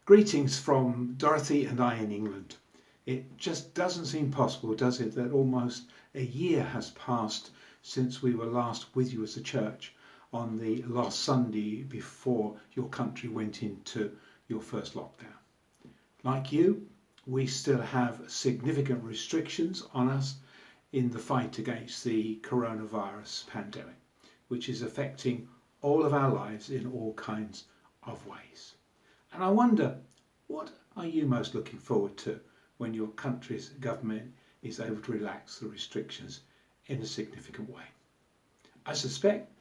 Greetings from Dorothy and I in England. It just doesn't seem possible, does it, that almost a year has passed since we were last with you as a church on the last Sunday before your country went into your first lockdown. Like you, we still have significant restrictions on us in the fight against the coronavirus pandemic, which is affecting all of our lives in all kinds of ways. And I wonder, what are you most looking forward to when your country's government is able to relax the restrictions in a significant way? I suspect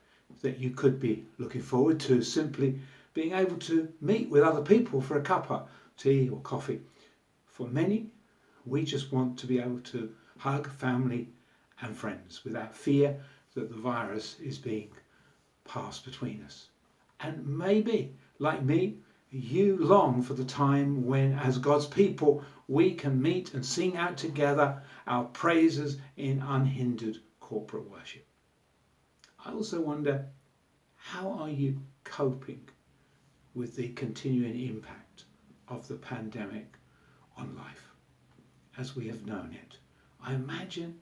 that you could be looking forward to simply being able to meet with other people for a cup of tea or coffee. For many, we just want to be able to hug family and friends without fear that the virus is being passed between us. And maybe, like me, you long for the time when, as God's people, we can meet and sing out together our praises in unhindered corporate worship. I also wonder, how are you coping with the continuing impact of the pandemic on life as we have known it? I imagine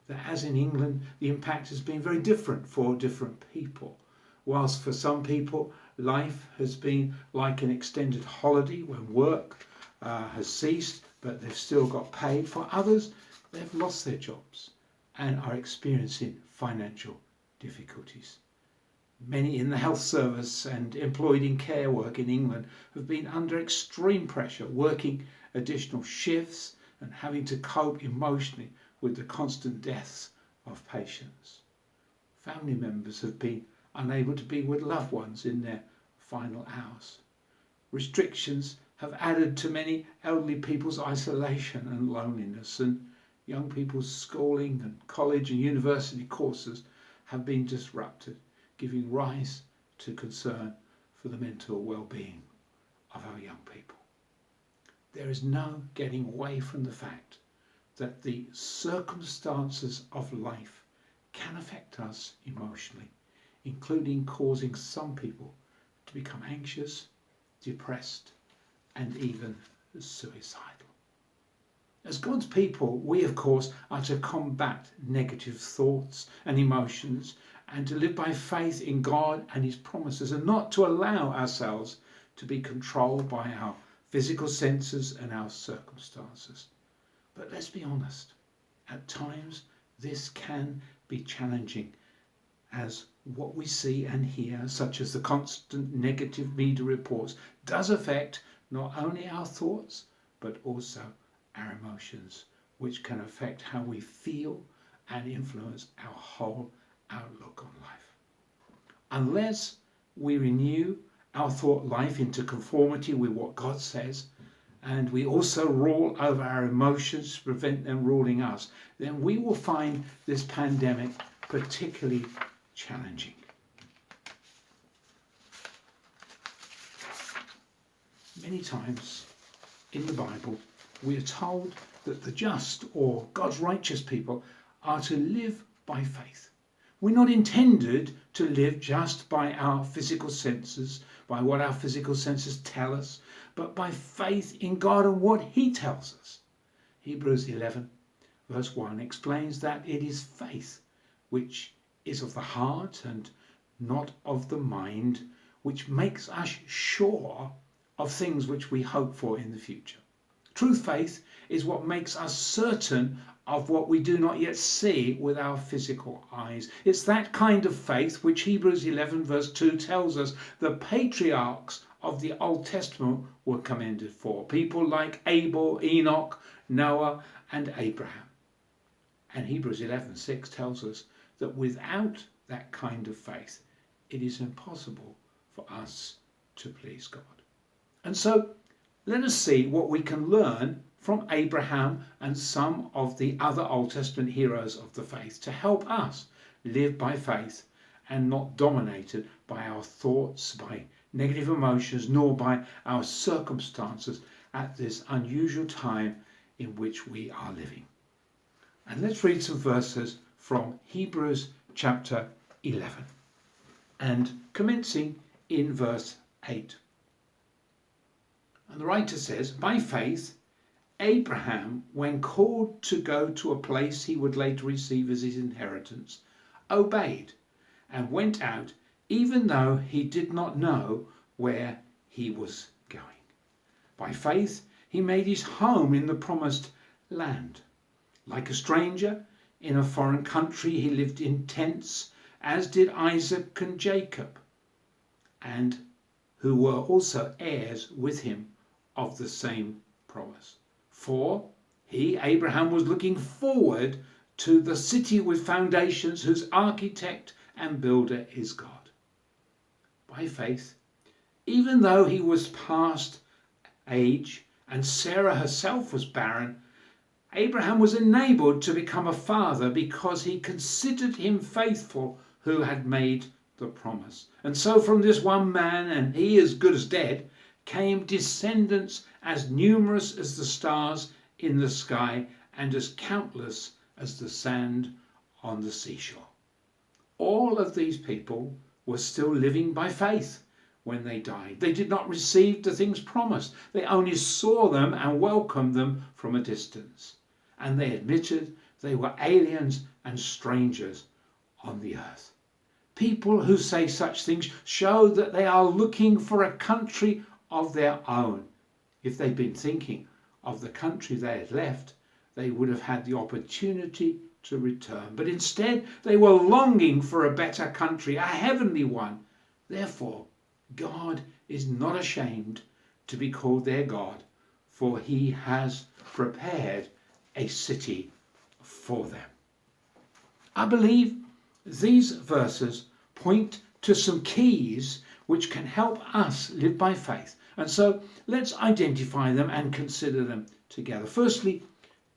that, as in England, the impact has been very different for different people. Whilst for some people life has been like an extended holiday when work has ceased but they've still got paid, for others they've lost their jobs and are experiencing financial difficulties. Many in the health service and employed in care work in England have been under extreme pressure, working additional shifts and having to cope emotionally with the constant deaths of patients. Family members have been unable to be with loved ones in their final hours. Restrictions have added to many elderly people's isolation and loneliness, and young people's schooling and college and university courses have been disrupted, giving rise to concern for the mental well-being of our young people. There is no getting away from the fact that the circumstances of life can affect us emotionally, including causing some people to become anxious, depressed, and even suicidal. As God's people, we of course are to combat negative thoughts and emotions and to live by faith in God and his promises, and not to allow ourselves to be controlled by our physical senses and our circumstances. But let's be honest, at times this can be challenging, as what we see and hear, such as the constant negative media reports, does affect not only our thoughts but also our emotions, which can affect how we feel and influence our whole outlook on life. Unless we renew our thought life into conformity with what God says, and we also rule over our emotions to prevent them ruling us, then we will find this pandemic particularly challenging. Many times in the Bible, we are told that the just, or God's righteous people, are to live by faith. We're not intended to live just by our physical senses, by what our physical senses tell us, but by faith in God and what he tells us. Hebrews 11 verse 1 explains that it is faith which is of the heart and not of the mind, which makes us sure of things which we hope for in the future. True faith is what makes us certain of what we do not yet see with our physical eyes. It's that kind of faith which Hebrews 11 verse 2 tells us the patriarchs of the Old Testament were commended for. People like Abel, Enoch, Noah and Abraham. And Hebrews 11:6 tells us that without that kind of faith, it is impossible for us to please God. And so let us see what we can learn from Abraham and some of the other Old Testament heroes of the faith to help us live by faith and not dominated by our thoughts, by negative emotions, nor by our circumstances at this unusual time in which we are living. And let's read some verses from Hebrews chapter 11, and commencing in verse 8. And And the writer says, by faith, Abraham, when called to go to a place he would later receive as his inheritance, obeyed and went out, even though he did not know where he was going. By faith, he made his home in the promised land. Like a stranger in a foreign country, he lived in tents, as did Isaac and Jacob, and who were also heirs with him of the same promise. For he, Abraham, was looking forward to the city with foundations, whose architect and builder is God. By faith, even though he was past age and Sarah herself was barren, Abraham was enabled to become a father because he considered him faithful who had made the promise. And so from this one man, and he as good as dead, came descendants as numerous as the stars in the sky and as countless as the sand on the seashore. All of these people were still living by faith when they died. They did not receive the things promised. They only saw them and welcomed them from a distance. And they admitted they were aliens and strangers on the earth. People who say such things show that they are looking for a country of their own. If they'd been thinking of the country they had left, they would have had the opportunity to return. But instead, they were longing for a better country, a heavenly one. Therefore, God is not ashamed to be called their God, for he has prepared a city for them. I believe these verses point to some keys which can help us live by faith. And so let's identify them and consider them together. Firstly,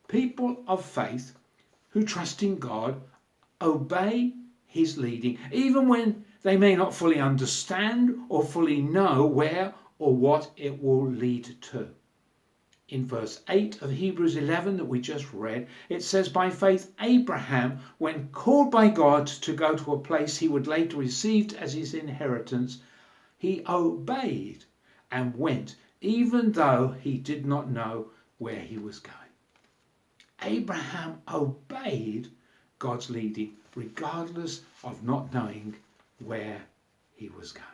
people of faith who trust in God obey his leading, even when they may not fully understand or fully know where or what it will lead to. In verse 8 of Hebrews 11 that we just read, it says, by faith Abraham, when called by God to go to a place he would later receive as his inheritance, he obeyed and went, even though he did not know where he was going. Abraham obeyed God's leading, regardless of not knowing where he was going.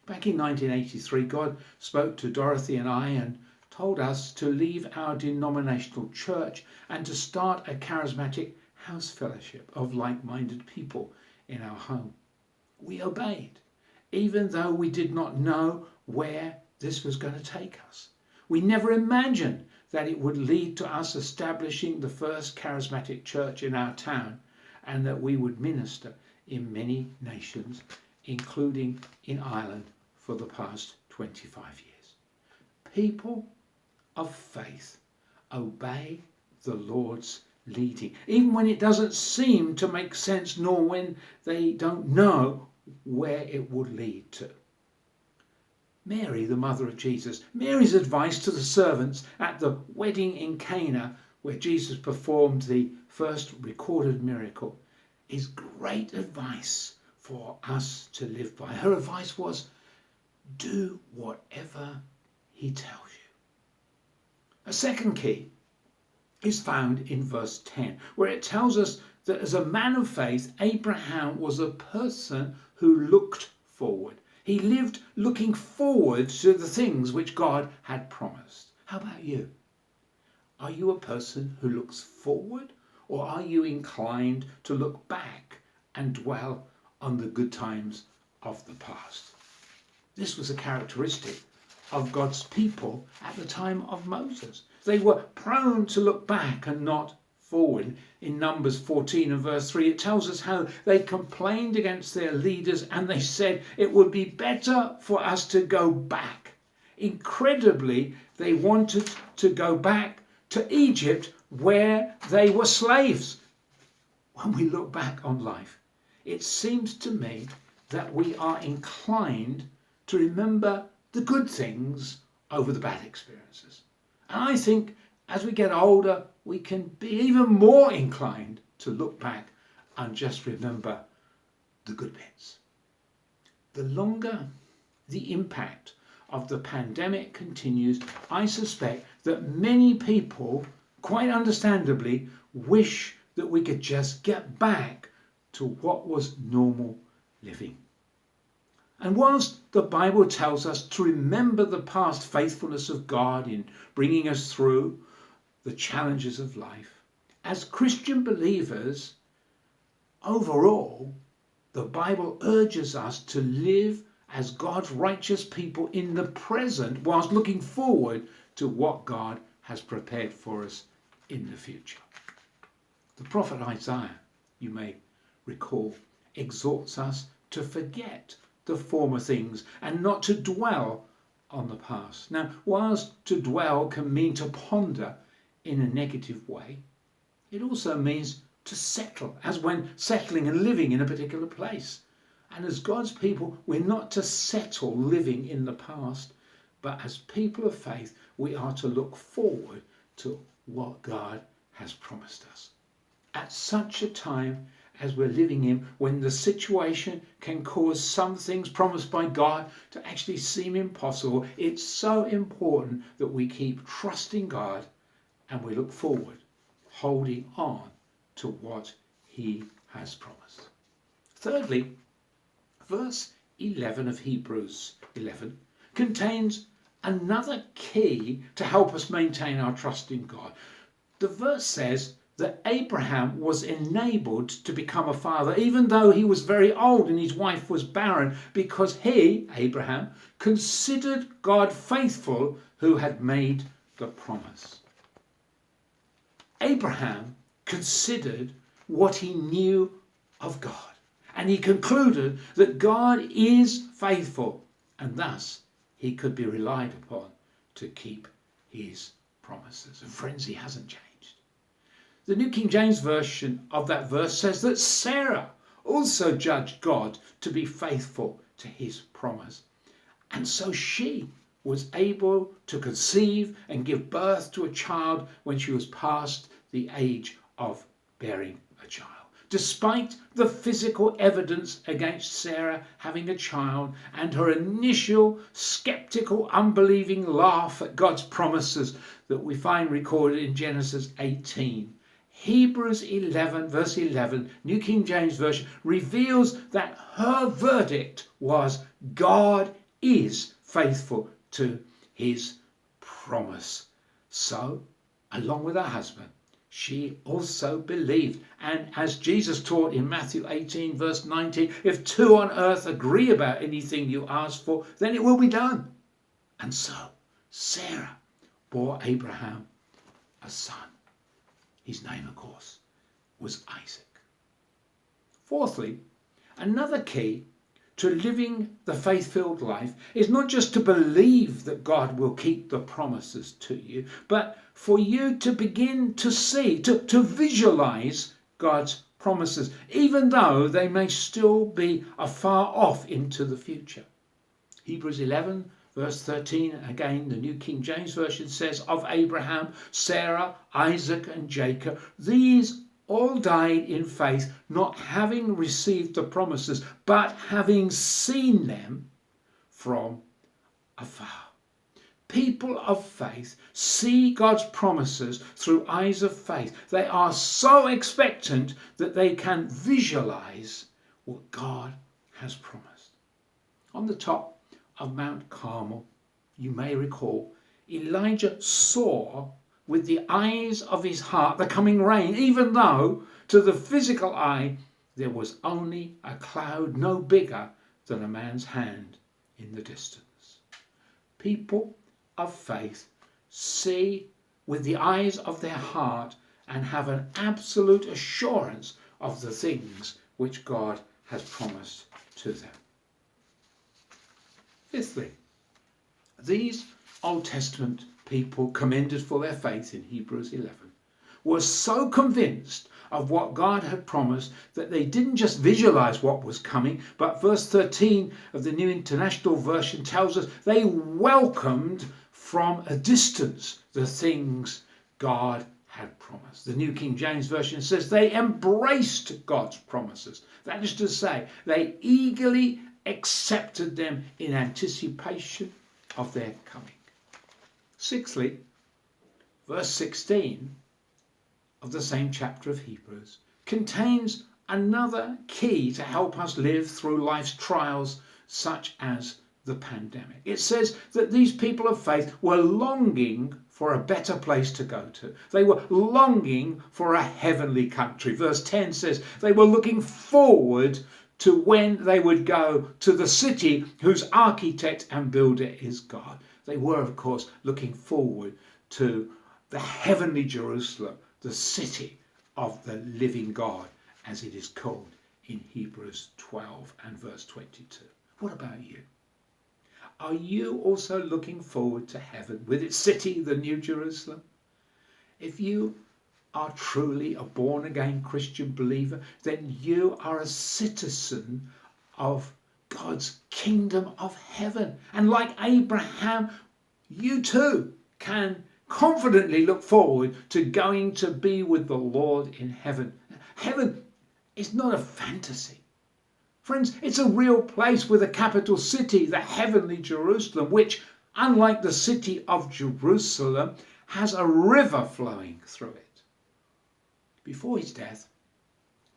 Back in 1983, God spoke to Dorothy and I and told us to leave our denominational church and to start a charismatic house fellowship of like-minded people in our home. We obeyed, even though we did not know where this was going to take us. We never imagined that it would lead to us establishing the first charismatic church in our town, and that we would minister in many nations, including in Ireland, for the past 25 years. People of faith obey the Lord's leading, even when it doesn't seem to make sense, nor when they don't know where it would lead to. Mary, the mother of Jesus, Mary's advice to the servants at the wedding in Cana, where Jesus performed the first recorded miracle, is great advice for us to live by. Her advice was, do whatever he tells you. A second key is found in verse 10, where it tells us that as a man of faith, Abraham was a person who looked forward. He lived looking forward to the things which God had promised. How about you? Are you a person who looks forward, or are you inclined to look back and dwell on the good times of the past? This was a characteristic of God's people at the time of Moses. They were prone to look back and not forward. In Numbers 14 and verse 3, it tells us how they complained against their leaders and they said it would be better for us to go back. Incredibly, they wanted to go back to Egypt where they were slaves. When we look back on life, it seems to me that we are inclined to remember the good things over the bad experiences. And I think as we get older, we can be even more inclined to look back and just remember the good bits. The longer the impact of the pandemic continues, I suspect that many people, quite understandably, wish that we could just get back to what was normal living. And whilst the Bible tells us to remember the past faithfulness of God in bringing us through the challenges of life, as Christian believers, overall, the Bible urges us to live as God's righteous people in the present whilst looking forward to what God has prepared for us in the future. The prophet Isaiah, you may recall, exhorts us to forget the former things and not to dwell on the past. Now, whilst to dwell can mean to ponder in a negative way, it also means to settle, as when settling and living in a particular place. And as God's people, we're not to settle living in the past, but as people of faith, we are to look forward to what God has promised us. At such a time as we're living in, when the situation can cause some things promised by God to actually seem impossible, it's so important that we keep trusting God and we look forward, holding on to what he has promised. Thirdly, verse 11 of Hebrews 11 contains another key to help us maintain our trust in God. The verse says that Abraham was enabled to become a father, even though he was very old and his wife was barren, because he, Abraham, considered God faithful who had made the promise. Abraham considered what he knew of God, and he concluded that God is faithful, and thus he could be relied upon to keep his promises. And friends, he hasn't changed. The New King James Version of that verse says that Sarah also judged God to be faithful to his promise. And so she was able to conceive and give birth to a child when she was past the age of bearing a child. Despite the physical evidence against Sarah having a child and her initial skeptical, unbelieving laugh at God's promises that we find recorded in Genesis 18, Hebrews 11, verse 11, New King James Version, reveals that her verdict was God is faithful to his promise. So, along with her husband, she also believed. And as Jesus taught in Matthew 18, verse 19, if two on earth agree about anything you ask for, then it will be done. And so, Sarah bore Abraham a son. His name, of course, was Isaac. Fourthly, another key to living the faith-filled life is not just to believe that God will keep the promises to you, but for you to begin to see, to visualize God's promises, even though they may still be afar off into the future. Hebrews 11, verse 13, again, the New King James Version says, of Abraham, Sarah, Isaac, and Jacob, these all died in faith, not having received the promises, but having seen them from afar. People of faith see God's promises through eyes of faith. They are so expectant that they can visualize what God has promised. On the top of Mount Carmel, you may recall, Elijah saw with the eyes of his heart the coming rain, even though to the physical eye there was only a cloud no bigger than a man's hand in the distance. People of faith see with the eyes of their heart and have an absolute assurance of the things which God has promised to them. Fifthly, these Old Testament people commended for their faith in Hebrews 11 were so convinced of what God had promised that they didn't just visualize what was coming, but verse 13 of the New International Version tells us they welcomed from a distance the things God had promised. The New King James Version says they embraced God's promises. That is to say, they eagerly accepted them in anticipation, of their coming. Sixthly, verse 16 of the same chapter of Hebrews contains another key to help us live through life's trials such as the pandemic. It says that these people of faith were longing for a better place to go to. They were longing for a heavenly country. Verse 10 says they were looking forward to when they would go to the city whose architect and builder is God. They were, of course, looking forward to the heavenly Jerusalem, the city of the living God, as it is called in Hebrews 12 and verse 22. What about you? Are you also looking forward to heaven with its city, the New Jerusalem? If you are truly a born-again Christian believer, then you are a citizen of God's kingdom of heaven. And like Abraham, you too can confidently look forward to going to be with the Lord in heaven. Heaven is not a fantasy. Friends, it's a real place with a capital city, the heavenly Jerusalem, which, unlike the city of Jerusalem, has a river flowing through it. Before his death,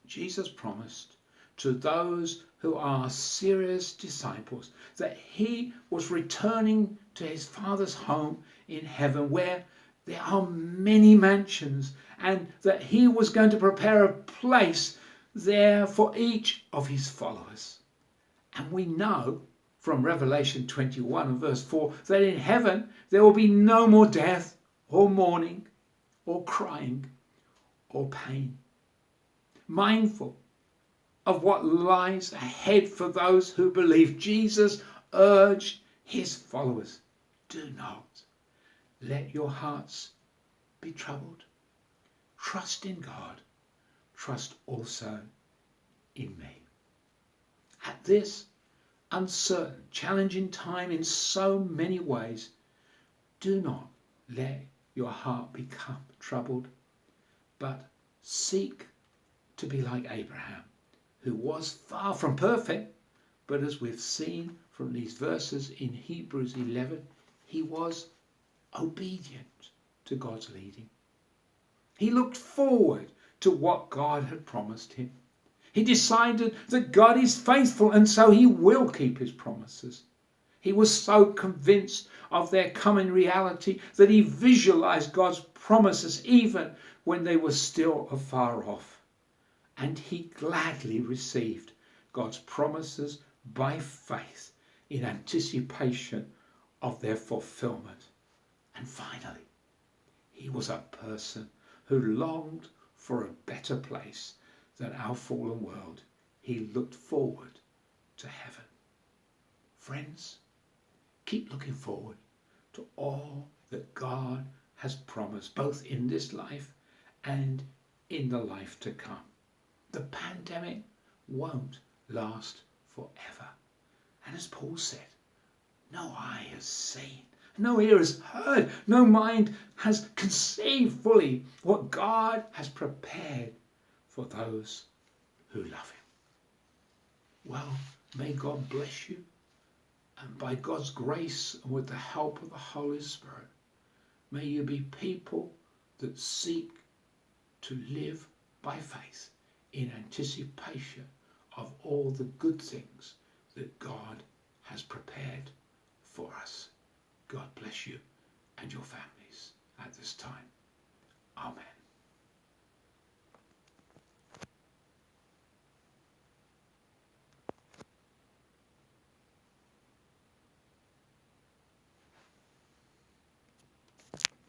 Jesus promised to those who are serious disciples that he was returning to his Father's home in heaven, where there are many mansions, and that he was going to prepare a place there for each of his followers. And we know from Revelation 21 and verse 4 that in heaven there will be no more death or mourning or crying or pain. Mindful of what lies ahead for those who believe, Jesus urged his followers, do not let your hearts be troubled. Trust in God. Trust also in me. At this uncertain, challenging time in so many ways, do not let your heart become troubled, but seek to be like Abraham, who was far from perfect, but as we've seen from these verses in Hebrews 11, he was obedient to God's leading. He looked forward to what God had promised him. He decided that God is faithful, and so he will keep his promises. He was so convinced of their coming reality that he visualized God's promises even when they were still afar off. And he gladly received God's promises by faith in anticipation of their fulfillment. And finally, he was a person who longed for a better place than our fallen world. He looked forward to heaven. Friends, keep looking forward to all that God has promised, both in this life and in the life to come. The pandemic won't last forever. And as Paul said, no eye has seen, no ear has heard, no mind has conceived fully what God has prepared for those who love him. Well, may God bless you, and by God's grace and with the help of the Holy Spirit, may you be people that seek to live by faith in anticipation of all the good things that God has prepared for us. God bless you and your families at this time.